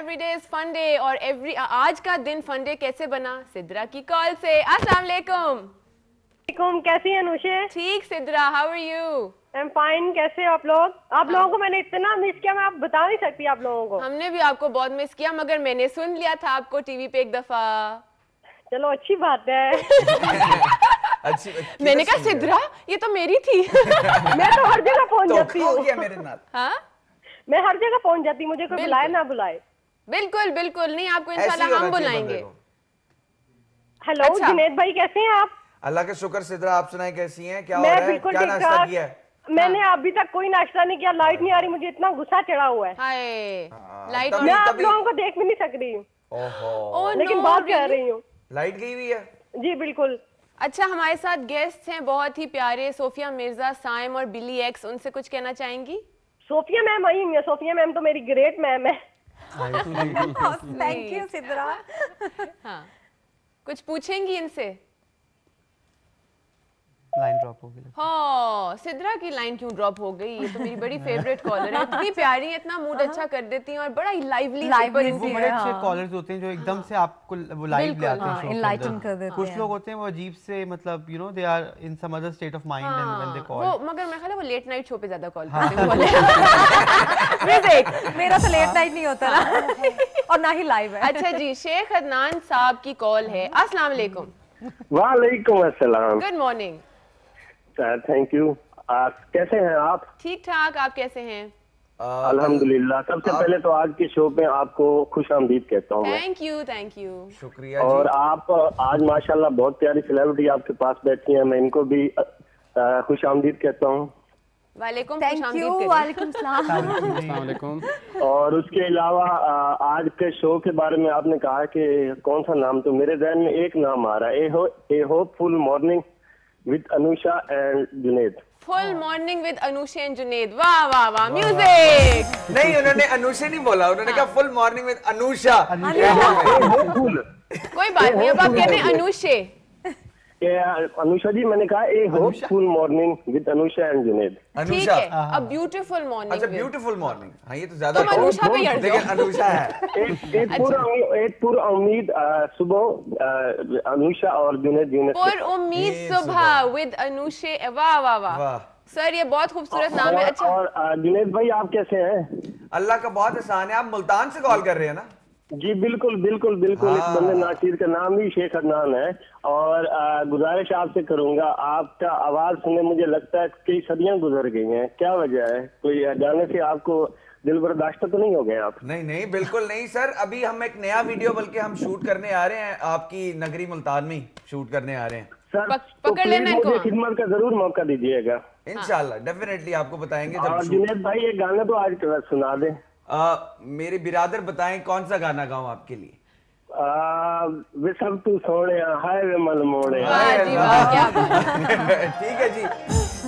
Day is fun day और आज का दिन फन डे कैसे बना? सिद्रा की कॉल से। अस्सलाम वालेकुम। कैसी हैं अनुषे? ठीक Sidra, how are you? I am fine. कैसे हो आप लोग? आप लोगों को मैंने इतना मिस किया, मैं आप बता नहीं सकती आप लोगों को। हमने भी आपको बहुत मिस किया, मगर मैंने सुन लिया था आपको टीवी पे एक दफा। चलो अच्छी बात है। मैंने कहा सिद्रा ये तो मेरी थी। मैं तो हर जगह पहुंच जाती हूँ। मेरे नाल। हाँ, मैं हर जगह पहुंच जाती हूँ, मुझे कोई बुलाए ना बुलाए। बिल्कुल बिल्कुल नहीं, आपको इंशाल्लाह हम बुलाएंगे। हेलो अच्छा। जुनेद भाई, कैसे हैं आप? अल्लाह का शुक्र। सिद्रा आप सुनाए कैसी हैं? क्या हो मैं रहा है? बिल्कुल क्या ठीक नाश्ता ठाक। किया है? मैंने अभी तक कोई नाश्ता नहीं किया, लाइट नहीं आ रही, मुझे इतना गुस्सा चढ़ा हुआ है। हाय लाइट तभी- मैं आप तभी- लोगों को देख भी नहीं सक रही, ओहो, लेकिन बात कर रही हूँ। लाइट गई हुई है। जी बिल्कुल। अच्छा, हमारे साथ गेस्ट हैं बहुत ही प्यारे, सोफिया मिर्जा, साइम और बिली एक्स। उनसे कुछ कहना चाहेंगी? सोफिया मैम आई हुई है। सोफिया मैम तो मेरी ग्रेट मैम है। Thank you Sidra. हाँ, कुछ पूछेंगी इनसे? लाइन ड्रॉप हो गई। हाँ, सिद्रा की लाइन क्यों ड्रॉप हो गई? ये तो मेरी बड़ी फेवरेट कॉलर है, इतनी प्यारी है, इतना मूड अच्छा कर देती हैं और बड़ा ही लाइवली वो बड़े अच्छे कॉलर्स होते हैं जो एकदम से आपको वो लाइव ले आते हैं, शो के इनलाइटन अंदर। कर देते हैं। कुछ लोग होते हैं वो अजीब से, मतलब you know they are in some other state of mind and when they वो कॉल। मगर मैं ख्याल है वो लेट नाइट शो पे ज्यादा कॉल करते हैं। म्यूजिक। मेरा तो लेट नाइट नहीं होता ना और ना ही लाइव है। अच्छा जी, शेख अदनान साहब की कॉल है। अस्सलाम वालेकुम। वालेकुम अस्सलाम। Good morning. Thank you. कैसे हैं आप? ठीक ठाक, आप कैसे हैं? अल्हम्दुलिल्लाह। सबसे पहले तो आज के शो पे आपको खुश आमदीद कहता हूँ मैं। Thank you thank you. शुक्रिया और जी। आप आज माशाल्लाह बहुत प्यारी सेलिब्रिटी आपके पास बैठी हैं, मैं इनको भी खुश आमदीद कहता हूँ। वालेकुम थैंक यू। वालेकुम सलाम। और उसके अलावा आज के शो के बारे में आपने कहा कि कौन सा नाम, तो मेरे ध्यान में एक नाम आ रहा है, a hopeful morning with Anusha and Junaid. Full morning with Anusha and Junaid. वाह वाह वाह, म्यूजिक। नहीं, उन्होंने अनुषा नहीं बोला, उन्होंने कहा फुल मॉर्निंग विद अनुषा। कोई बात नहीं, अब आप कहते हैं अनुषे। अनुषा जी, मैंने कहा a hopeful morning with Anusha and Junaid. ठीक अनुषा। है, अब ब्यूटीफुल मॉर्निंग। अच्छा, ब्यूटीफुल मॉर्निंग। हाँ, ये तो ज्यादा तुम अनुषा पे अड़ लेकिन जाओ। अनुषा है। एक पूरा उम्मीद सुबह अनुषा और जुनेद पुर उम्मीद सुबह विद अनुषे। वाह वाह वाह वाह। सर, ये बहुत खूबसूरत नाम है। अच्छा, और जुनेद भाई आप कैसे हैं? अल्लाह का बहुत एहसान है। आप मुल्तान से कॉल कर रहे हैं ना? जी बिल्कुल बिल्कुल बिल्कुल। इस बंदे नासिर का नाम ही शेख अदनान है। और गुजारिश आपसे करूंगा, आपका आवाज सुने मुझे लगता है कई सदियां गुजर गई हैं। क्या वजह है? कोई जाने से आपको दिल बर्दाश्त तो नहीं हो गए आप? नहीं नहीं, बिल्कुल नहीं सर। अभी हम एक नया वीडियो बल्कि हम शूट करने आ रहे हैं, आपकी नगरी मुल्तान में शूट करने आ रहे हैं। सर पकड़ लेना इनको। मुझे खिदमत का जरूर मौका दीजिएगा। इंशाल्लाह डेफिनेटली आपको बताएंगे जब और शूट। जुनेद भाई ये गाना तो आज सुना दे। मेरे बिरादर बताएं कौन सा गाना गाऊं आपके लिए? वे सब तू सोने हाय वे मन मोड़े। वाह जी वाह, क्या बात। ठीक है जी,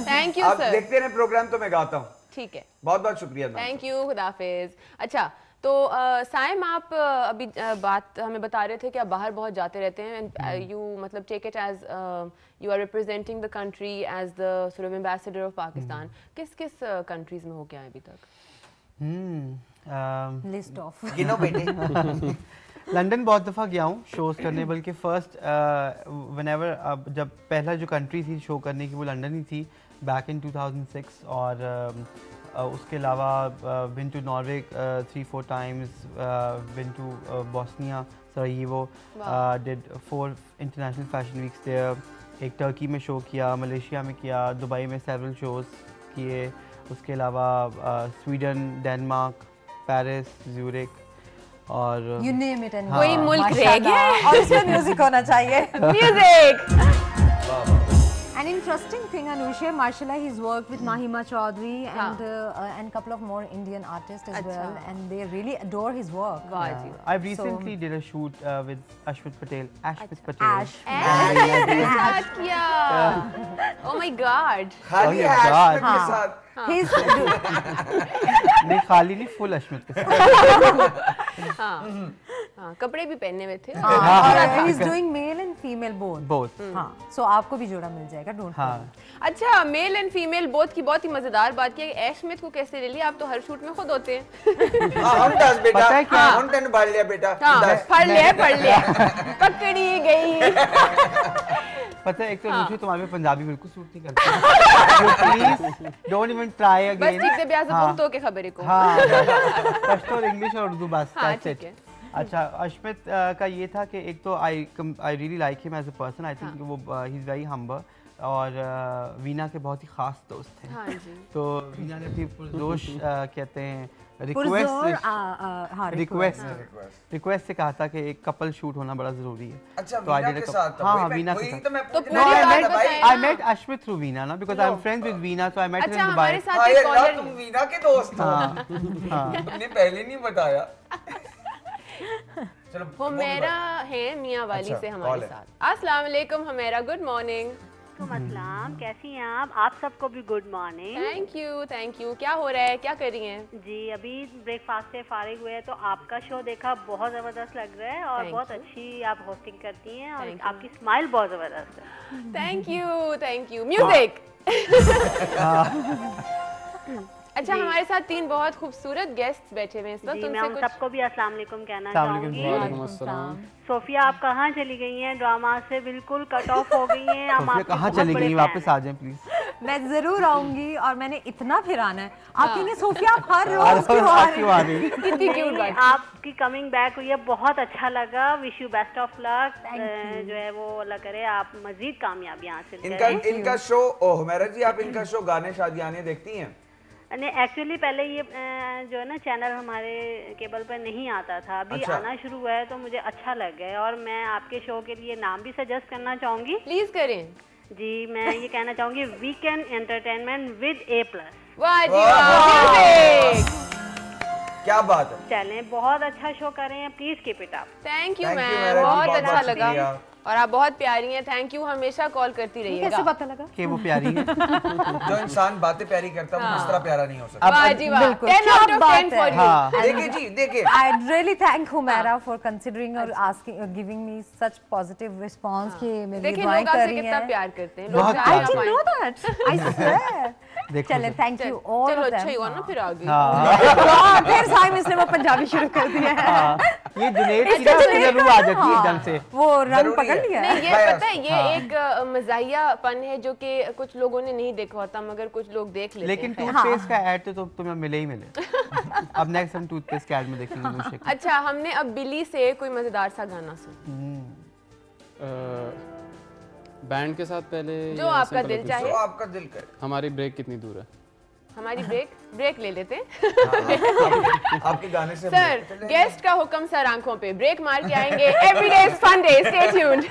थैंक यू आप सर। देखते रहे प्रोग्राम, तो मैं गाता हूँ। ठीक है, बहुत बहुत शुक्रिया। थैंक यू, खुदा हाफिज। अच्छा, तो साइम आप अभी बात हमें बता रहे थे कि आप बाहर बहुत जाते रहते हैं एंड यू मतलब take it as you are representing the country as the sort of ambassador of Pakistan. किस किस कंट्रीज में हो के आए अभी तक? लिस्ट ऑफ गिनो बेटे। लंदन बहुत दफ़ा गया हूँ शोज़ करने, बल्कि फ़र्स्ट व्हेनेवर अब जब पहला जो कंट्री थी शो करने की वो लंदन ही थी बैक इन 2006। और उसके अलावा been to Norway 3-4 times, been to Bosnia Sarajevo, did 4 international fashion weeks there. एक टर्की में शो किया, मलेशिया में किया, दुबई में सेवरल शोज़ किए। उसके अलावा स्वीडन, डेनमार्क, पेरिस, ज्यूरिक और यू नेम इट एंड कोई मुल्क रह गया है। और इसमें म्यूजिक होना चाहिए। Music. An interesting thing, Anusha, mashallah, he's worked with Mahima Chaudhary and couple of more Indian artists as well, and they really adore his work. वाह जी। I've recently did a shoot with Ashmit Patel. Ashmit Patel. Ash. साथ किया। Oh my God। खाली Oh, है God. के साथ। He's नहीं खाली नहीं, फुल अश्मित के साथ। हाँ। हाँ, कपड़े भी पहने हुए थे। और he is doing male and female both. हाँ, सो आपको भी जोड़ा मिल जाएगा, डोंट हाँ। अच्छा, मेल एंड फीमेल बोथ की बहुत ही मजेदार बात की है कि ऐश स्मिथ को कैसे ले लिया, आप तो हर शूट में खुद होते हैं। हम दस बेटा, पता है क्या? हम तेन बाल लिया बेटा, हाँ, दस। पढ़ लिया पकड़ी गई। पता है, एक तो मुझे तुम्हारे में पंजाबी बिल्कुल सूट नहीं करती। प्लीज डोंट इवन ट्राई बस अगेन। ठीक से ब्याह से पुख्तो के खबरे को। हाँ, पश्तो और इंग्लिश और उर्दू बस, हाँ, that's ठीक it। है। अच्छा, अश्मित का ये था कि एक तो I really like him as a person. I think वो ही इज वेरी हम्बल और वीना के बहुत ही खास दोस्त हैं। हाँ जी। तो वीना ने अपनी पुरजोश कहते हैं पुरजोर, रिक्वेस्ट से कहा था कि एक कपल शूट होना बड़ा जरूरी है। अच्छा, तो I वीना did a के couple- साथ? हाँ, वही वीना मैं- के वही साथ। तो मैं तो पूछने पूरी वाला बात था भाई। बताएं। I met Ashmit through Veena ना, because I'm friends with Veena, so I met her अच्छा, in हमारे Dubai। साथ हाय एक अल्लाह, कॉलर तुम वीना के दोस्त हो। हाँ, तुमने पहले नहीं बताया। चलो, हुमैरा है मियाँ वाली अच्छा, से कॉल हमारे है। साथ। अस्सलाम वालेकुम हुमैरा, गुड मॉर्निंग। अस्सलाम, कैसी हैं आप सबको भी गुड मॉर्निंग। Thank you. क्या हो रहा है, क्या कर रही हैं? जी, अभी ब्रेकफास्ट से फारिग हुए तो आपका शो देखा, बहुत ज़बरदस्त लग रहा है और Thank बहुत you. अच्छी आप होस्टिंग करती हैं और Thank you. आपकी स्माइल बहुत ज़बरदस्त है। Thank you. म्यूजिक। अच्छा, हमारे साथ 3 बहुत खूबसूरत गेस्ट बैठे हुए हैं इस वक्त। जी, मैं उनसे उन कुछ सबको भी अस्सलाम वालेकुम कहना अस्सलाम वालेकुम। चाहूँगी। सोफिया, आप कहाँ चली गई हैं? ड्रामा से बिल्कुल कट ऑफ हो गई हैं। हम सोफिया आपके कहाँ बहुत चली बड़े गई? fan वापस हैं। आ जाएं प्लीज। मैं जरूर आऊंगी और मैंने इतना फिर आना है। आप कहेंगे सोफिया आप हर रोज क्यों आ रही क्यों आ रही? कितनी क्यूट नहीं, बात। आपकी कमिंग बैक हुई है, बहुत अच्छा लगा। Wish you best of luck. जो है वो अल्लाह करे आप मजीद कामयाबी हासिल करें। इनका शो, ओह हुमैरा जी, आप इनका शो गाने शादियाने देखती हैं? नहीं, एक्चुअली पहले ये जो है ना चैनल हमारे केबल पर नहीं आता था, अभी अच्छा। आना शुरू हुआ है तो मुझे अच्छा लग गया है और मैं आपके शो के लिए नाम भी सजेस्ट करना चाहूँगी। प्लीज करें। जी, मैं ये कहना चाहूँगी वीकेंड एंटरटेनमेंट विद A+। वाह जी वाह, वाह। म्यूजिक। क्या बात है। चलें, बहुत अच्छा शो कर रहे हैं, please keep it up. Thank you Thank you, ma'am, madam ji, बहुत बहुत अच्छा बहुत लगा शुक्रिया। और आप बहुत प्यारी हैं। थैंक यू, हमेशा कॉल करती रहिएगा। कैसे पता लगा? कि वो प्यारी है। जो इंसान बातें प्यारी करता है वो इस तरह प्यारा नहीं हो सकता। वाह जी वाह। बिल्कुल, 10 क्या out of बात 10 है। for you। हाँ, देखिए जी, देखिए। I really thank Humaira for considering और asking, giving me such positive response कि मेरे लिए देखिए drawing लोग कर आपसे रही कितना हैं। प्यार करते हैं। बहुत लोग प्यार I didn't know that. I swear. देखो चले, thank you all चलो of अच्छा them. ही हुआ ना, फिर आ गई। हाँ, फिर साइम इसने वो पंजाबी शुरू कर दिया है। हाँ, ये जुनेद की ना जरूर आ जाती है एकदम से। वो रंग जरूरी पकड़ है। लिया नहीं, है। ये Bias, पता है, ये एक मजाहियापन है जो कि कुछ लोगों ने नहीं देखा होता, मगर कुछ लोग देख लेते लेकिन हैं। टूथपेस्ट का ऐड तो तुम्हें मिले ही मिले। अब नेक्स्ट हम टूथपेस्ट के ऐड में देखेंगे मुझे। अच्छा, हमने अब बिली से कोई मजेदार सा गाना सुना बैंड के साथ पहले जो या आपका simple दिल कुछ? चाहे। तो आपका दिल करे। हमारी ब्रेक कितनी दूर है? हमारी ब्रेक ले लेते हैं। आपके गाने से सर, गेस्ट का हुक्म सर आंखों पे, ब्रेक मार के आएंगे। Everyday is fun day, stay tuned.